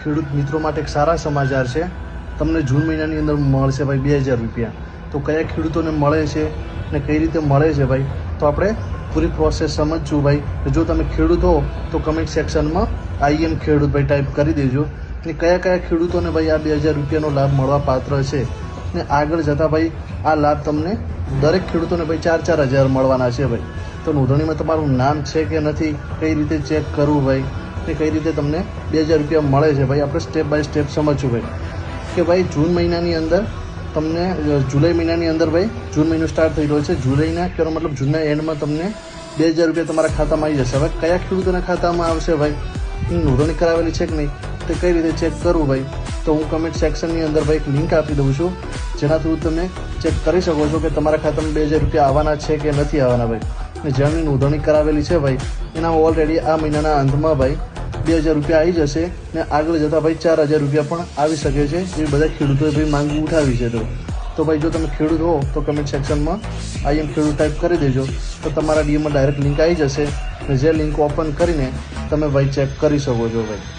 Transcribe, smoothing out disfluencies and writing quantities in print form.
ખેડૂત મિત્રો માટે એક સારા સમાચાર છે। તમને જૂન મહિનાની અંદર મળશે ભાઈ 2000 રૂપિયા। તો કયા ખેડૂતોને મળે છે ને કઈ રીતે મળે છે ભાઈ, તો આપણે પૂરી પ્રોસેસ સમજશું ભાઈ। તો જો તમે ખેડૂત હો તો કમેન્ટ સેક્શનમાં આઈ એમ ખેડૂત ભાઈ ટાઈપ કરી દેજો ને કયા કયા ખેડૂતોને ભાઈ આ 2000 રૂપિયાનો લાભ મળવા પાત્ર છે ને આગળ જતાં ભાઈ આ લાભ તમને દરેક ખેડૂતોને ભાઈ 4-4 હજાર મળવાના છે ભાઈ। તો નોંધણીમાં તમારું નામ છે કે નથી, કઈ રીતે ચેક કરવું ભાઈ ને કઈ રીતે તમને 2000 રૂપિયા મળે છે ભાઈ, આપણે સ્ટેપ બાય સ્ટેપ સમજશું ભાઈ। કે ભાઈ જૂન મહિનાની અંદર તમને જુલાઈ મહિનાની અંદર ભાઈ જૂન મહિનો સ્ટાર્ટ થઈ રહ્યો છે, જુલાઈના કહેવાનો મતલબ જૂનના એન્ડમાં તમને 2000 રૂપિયા તમારા ખાતામાં આવી જશે। હવે કયા ખેડૂતોના ખાતામાં આવશે ભાઈ, નોંધણી કરાવેલી છે કે નહીં તે કઈ રીતે ચેક કરવું ભાઈ, તો હું કમેન્ટ સેક્શનની અંદર ભાઈ એક લિંક આપી દઉં છું, જેના થ્રુ તમે ચેક કરી શકો છો કે તમારા ખાતામાં 2000 રૂપિયા આવવાના છે કે નથી આવવાના ભાઈ। ને જેમની નોંધણી કરાવેલી છે ભાઈ એના ઓલરેડી આ મહિનાના અંતમાં ભાઈ 2000 રૂપિયા આવી જશે ને આગળ જતાં ભાઈ 4000 રૂપિયા પણ આવી શકે છે, એ બધા ખેડૂતોએ ભાઈ માંગ ઉઠાવી છે। તો ભાઈ જો તમે ખેડૂત હો તો કમેન્ટ સેક્શનમાં આઈ એમ ખેડૂત ટાઈપ કરી દેજો, તો તમારા ડીએમમાં ડાયરેક્ટ લિંક આવી જશે ને જે લિંક ઓપન કરીને તમે ભાઈ ચેક કરી શકો છો ભાઈ।